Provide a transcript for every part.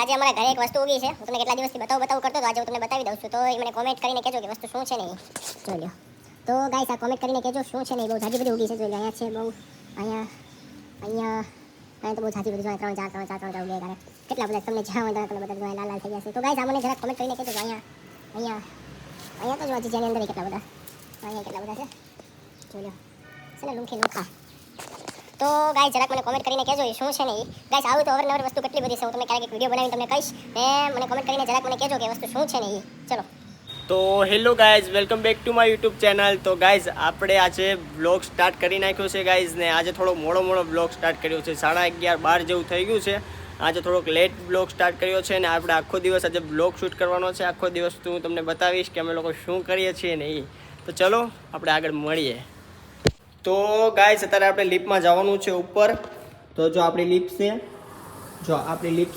આજે અમારા ઘરે એક વસ્તુ ઉગી છે. હું તમને કેટલા દિવસથી બતાવું કરતો તો આજે હું તમને બતાવી દઉં છું. તો એ મને કોમેન્ટ કરીને કહેજો કે વસ્તુ શું છે ને એ જોઈ લો. તો ગાઈસ આ કોમેન્ટ કરીને કહેજો શું છે ને એ બહુ જાજી બધી ઉગી છે. જોઈ લો અહીંયા છે બહુ અહીંયા તો બહુ જાજી બધી જોઈ 3 4 ઉગે કરે કેટલા બધા તમને જ્યાં હોય તમને બધા જોઈ લાલ થઈ ગયા છે. તો ગાઈસ આ મને જરા કોમેન્ટ કરીને કહેજો અહીંયા તો જો હજી જેની અંદર કેટલા બધા અહીંયા કેટલા બધા છે જોઈ લો છે ને લુખા. તો ગાઈસ જરાક મને કોમેન્ટ કરીને કહેજો એ શું છે ને એ ગાઈસ આવું તો અવરનવર વસ્તુ કેટલી બધી છે. હું તમને ક્યારેક એક વિડીયો બનાવીને તમને કહીશ ને મને કોમેન્ટ કરીને જરાક મને કહેજો કે વસ્તુ શું છે ને એ ચલો. તો hello guys, welcome back to my YouTube channel. તો ગાઈઝ આપણે આજે બ્લોગ સ્ટાર્ટ કરી નાખ્યો છે ગાઈઝ, ને આજે થોડો મોડો બ્લોગ સ્ટાર્ટ કર્યો છે. 11:30 12 જેવું થઈ ગયું છે. આજે થોડોક લેટ બ્લોગ સ્ટાર્ટ કર્યો છે ને આપણે આખો દિવસ આજે બ્લોગ શૂટ કરવાનો છે. આખો દિવસ તો હું તમને બતાવીશ કે અમે લોકો શું કરીએ છીએ ને એ. તો ચલો આપણે આગળ મળીએ. તો ગાઈઝ અત્યારે આપણે લિફ્ટમાં જવાનું છે ઉપર. તો જો આપણી લિફ્ટ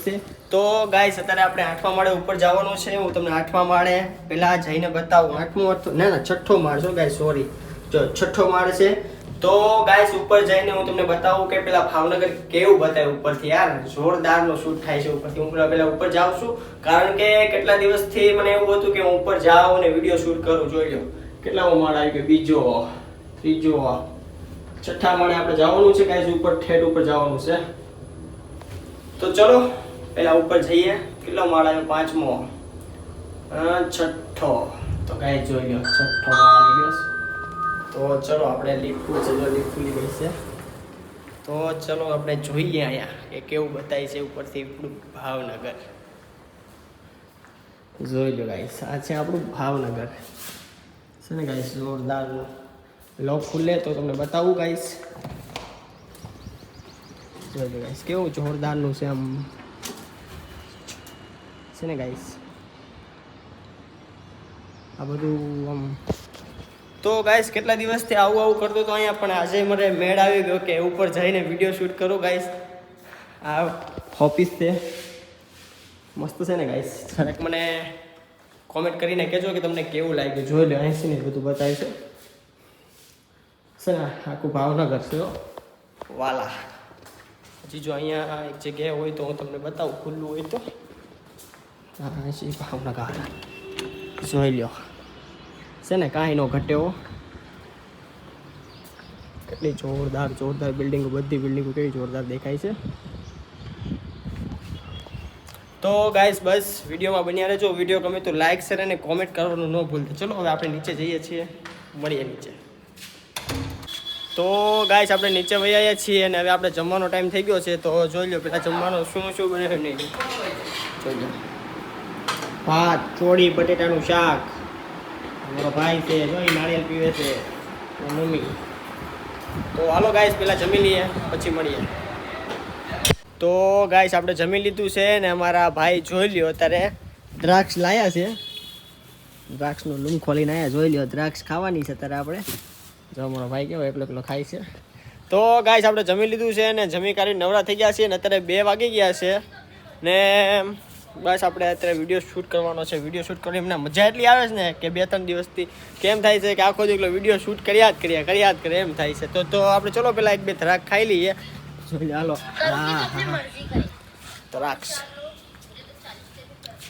છે તો ગાઈસ અત્યારે આપણે 8મા માળે ઉપર જવાનું છે. હું તમને 8મા માળે પહેલાં જઈને બતાવું. 8મો ના 6ઠ્ઠો માળ છો ગાઈસ, સોરી, જો 6ઠ્ઠો માળ છે. તો ગાઈસ ઉપર જઈને હું તમને બતાવું કે પેલા ભાવનગર કેવું બતાવે ઉપરથી. યાર જોરદારનો શૂટ થાય છે ઉપરથી. હું પહેલાં ઉપર જાઉં છું કારણ કે કેટલા દિવસથી મને એવું હતું કે હું ઉપર જાઉં અને વિડીયો શૂટ કરું. જોઈ લો કેટલામો માળ આવી ગયો, બીજો, ત્રીજો, 6ઠ્ઠા માળે આપણે જવાનું છે ગાઈસ. ઉપર ઠેઠ ઉપર જવાનું છે. તો ચલો પહેલા ઉપર જઈએ. કેટલો માળ આવ્યો? 5મો, 6ઠ્ઠો. તો ગાઈસ જોઈ લો 6ઠ્ઠો માળ આવી ગયો. તો ચલો આપણે લિફ્ટ છે, જો લિફ્ટ ખુલી ગઈ છે. તો ચલો આપણે જોઈએ અહીંયા કે કેવું બતાય છે ઉપરથી આપણું ભાવનગર. જોઈ લો ગાઈસ, આ છે આપણું ભાવનગર છે ને ગાઈસ. જોરદાર લોક ખુલે તો તમને બતાવું ગાઈસ. જોઈ લો ગાઈસ કેવું જોરદારનું છે આમ છે ને ગાઈસ આ બધું આમ. તો ગાઈસ કેટલા દિવસથી આવું કરતો તો અહીંયા, પણ આજે મને મેળ આવી ગયો કે ઉપર જઈને વિડીયો શૂટ કરું ગાઈસ. આ ઓફિસ છે, મસ્ત છે ને ગાઈસ. જરાક મને કોમેન્ટ કરીને કહેજો કે તમને કેવું લાગ્યું. જોઈ લો અહીં છે ને બધું બતાવે છે ને આખું ભાવનગર છે વાલા. હજી જો અહીંયા એક જગ્યાએ હોય તો હું તમને બતાવું, ખુલ્લું હોય તો. હા છે ભાવનગર, જોઈ લો છે ને કાંઈ નો ઘટ્યો. કેટલી જોરદાર બિલ્ડિંગો, બધી બિલ્ડિંગો કેવી જોરદાર દેખાય છે. તો ગાઈસ બસ વિડીયોમાં બન્યા રહેજો. વિડીયો ગમે તો લાઈક, શેર અને કોમેન્ટ કરવાનું ન ભૂલતા. ચલો હવે આપણે નીચે જઈએ છીએ, મળીએ નીચે. તો ગાઈસ આપણે નીચે વહી આવ્યા છીએ અને હવે આપણે જમવાનો ટાઈમ થઈ ગયો છે. તો જોઈ લો પેલા જમવાનો શું બને નહીં. જોઈ લો ભાત, ચોળી, બટેટાનું શાક. મારો ભાઈ છે, જોઈ નાળિયેર પીવે છે, મમ્મી. તો હાલો ગાઈસ પહેલાં જમી લઈએ પછી મળીએ. તો ગાઈસ આપણે જમી લીધું છે ને અમારા ભાઈ જોઈ લ્યો અત્યારે દ્રાક્ષ લાયા છે. દ્રાક્ષનું લૂમ ખોલીને આવ્યા. જોઈ લ્યો દ્રાક્ષ ખાવાની છે અત્યારે આપણે. જો અમારો ભાઈ કેવો એકલો ખાય છે. તો ગાઈસ આપણે જમી લીધું છે ને જમી કાઢી નવરા થઈ ગયા છે ને અત્યારે 2 વાગી ગયા છે ને બસ આપણે અત્યારે વિડીયો શૂટ કરવાનો છે. વિડીયો શૂટ કરીને એમને મજા એટલી આવે છે ને કે 2-3 દિવસથી કેમ થાય છે કે આખો દિવસ વિડીયો શૂટ કર્યા જ કરે એમ થાય છે. તો આપણે ચલો પહેલાં 1-2 ધરાક ખાઈ લઈએ. હાલો દ્રાક્ષ.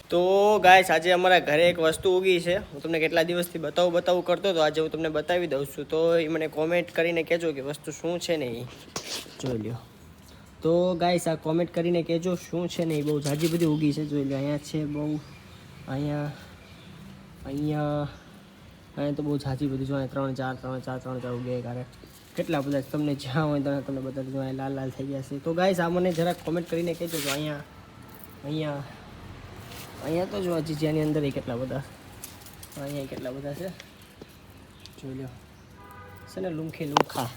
તો ગાઈસ આજે અમારા ઘરે એક વસ્તુ ઉગી છે. હું તમને કેટલા દિવસથી બતાવું કરતો તો આજે હું તમને બતાવી દઉં છું. તો એ મને કોમેન્ટ કરીને કહેજો કે વસ્તુ શું છે ને એ જોઈ લો. તો ગાઈસ આ કોમેન્ટ કરીને કહેજો શું છે ને એ. બહુ જાજી બધી ઉગી છે. જોઈ લો અહીંયા છે બહુ, અહીંયા તો બહુ જાજી બધી જો 3 4 ઉગે કરે કેટલા બધા તમને જ્યાં હોય ત્યાં તમને બધા જો લાલ થઈ ગયા છે. તો ગાઈસ આ મને જરાક કોમેન્ટ કરીને કહેજો. જો અહીંયા તો જો હજી જેની અંદર કેટલા બધા, અહીંયા કેટલા બધા છે જોઈ લો છે ને લુખા.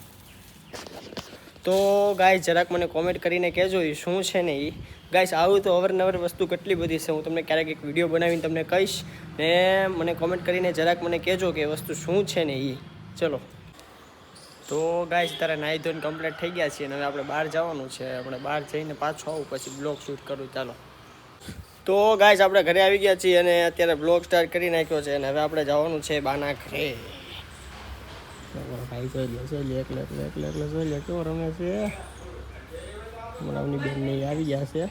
તો ગાઈસ જરાક મને કોમેન્ટ કરીને કહેજો એ શું છે ને એ. ગાઈસ આવું તો અવરનવર વસ્તુ કેટલી બધી છે. હું તમને ક્યારેક એક વિડીયો બનાવીને તમને કહીશ ને મને કોમેન્ટ કરીને જરાક મને કહેજો કે વસ્તુ શું છે ને એ. ચલો તો ગાઈસ તારે નાહી ધોઈને કમ્પ્લીટ થઈ ગયા છીએ અને હવે આપણે બહાર જવાનું છે. આપણે બહાર જઈને પાછો આવું પછી બ્લોગ શૂટ કરું. ચાલો તો ગાઈસ આપણે ઘરે આવી ગયા છીએ અને અત્યારે બ્લોગ સ્ટાર્ટ કરી નાખ્યો છે અને હવે આપણે જવાનું છે બાના ઘરે. ભાઈ જોઈ લે એકલો જોઈ લે કેવો રમે છે. મોરાવની બેન ને આવી ગયા છે.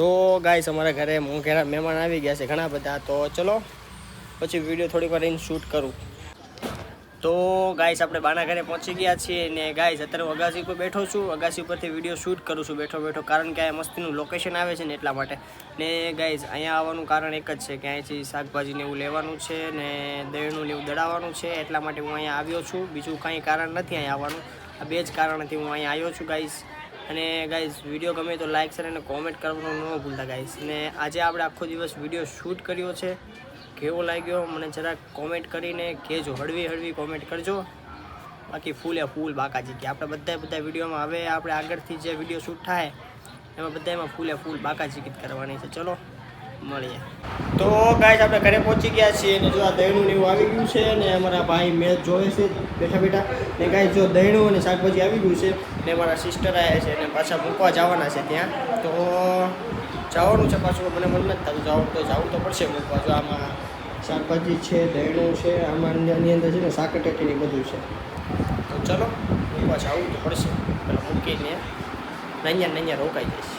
તો ગાઈસ અમારા ઘરે મોંઘેરા મહેમાન આવી ગયા છે ઘણા બધા, તો ચલો પછી વિડીયો થોડીક વાર શૂટ કરું. તો ગાઈસ આપણે બાના ઘરે પહોંચી ગયા છીએ ને ગાઈસ અત્યારે હું અગાસી પર બેઠો છું. અગાસી પરથી વિડીયો શૂટ કરું છું બેઠો બેઠો, કારણ કે આ મસ્તીનું લોકેશન આવે છે ને એટલા માટે. ને ગાઈસ અહીંયા આવવાનું કારણ એક જ છે કે અહીંયાથી શાકભાજીને એવું લેવાનું છે ને દહીંનું ને એવું દળાવવાનું છે, એટલા માટે હું અહીંયા આવ્યો છું. બીજું કાંઈ કારણ નથી અહીંયા આવવાનું, આ બે જ કારણથી હું અહીંયા આવ્યો છું ગાઈસ. અને ગાઈસ વિડીયો ગમે તો લાઈક શેર અને કોમેન્ટ કરવાનું ન ભૂલતા ગાઈસ. ને આજે આપણે આખો દિવસ વિડીયો શૂટ કર્યો છે, કેવો લાગ્યો મને જરાક કોમેન્ટ કરીને કહેજો, હળવી કોમેન્ટ કરજો. બાકી ફૂલે ફૂલ બાકાજી કે આપણે બધા વિડીયોમાં હવે આપણે આગળથી જે વિડીયો શૂટ થાય એમાં બધામાં ફૂલે ફૂલ બાકાજી કરવાની છે. ચલો મળીએ. તો ગાઈસ આપણે ઘરે પહોંચી ગયા છીએ ને જો આ દહીંનું ને એવું આવી ગયું છે ને અમારા ભાઈ મેચ જોવે છે બેઠા બેઠા. ને ગાઈસ જો દહીંનું અને શાકભાજી આવી ગયું છે ને મારા સિસ્ટર આવ્યા છે ને પાછા મૂકવા જવાના છે ત્યાં. તો જવાનું છે પાછું, મને મન નથી થતું જવું તો પડશે મૂકવા. જો આમાં શાકભાજી છે, દહીંનું છે, આમાંની અંદર છે ને સાકરટેટીની બધું છે. તો ચલો મૂકવા જવું તો પડશે, પેલા મૂકીને નૈયા રોકાઈ જઈશ.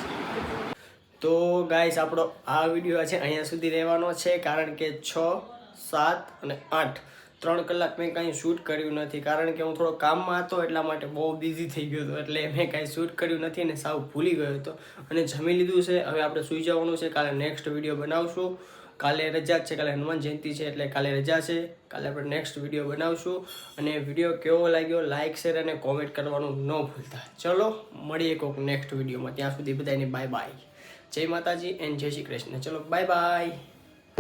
તો ગાઈસ આપણો આ વિડીયો છે અહીંયા સુધી રહેવાનો છે, કારણ કે 6, 7 અને 8 3 કલાક મેં કાંઈ શૂટ કર્યું નથી, કારણ કે હું થોડો કામમાં હતો એટલા માટે બહુ બિઝી થઈ ગયો હતો, એટલે મેં કાંઈ શૂટ કર્યું નથી ને સાવ ભૂલી ગયો હતો. અને જમી લીધું છે, હવે આપણે સૂઈ જવાનું છે. કાલે નેક્સ્ટ વિડીયો બનાવશું. કાલે રજા જ છે, કાલે હનુમાન જયંતિ છે એટલે કાલે રજા છે. કાલે આપણે નેક્સ્ટ વિડીયો બનાવશું. અને વિડીયો કેવો લાગ્યો લાઇક શેર અને કોમેન્ટ કરવાનું ન ભૂલતા. ચલો મળીએ કોઈક નેક્સ્ટ વિડીયોમાં. ત્યાં સુધી બધાને બાય બાય. જય માતાજી એન્ડ જય શ્રી કૃષ્ણ. ચલો બાય બાય.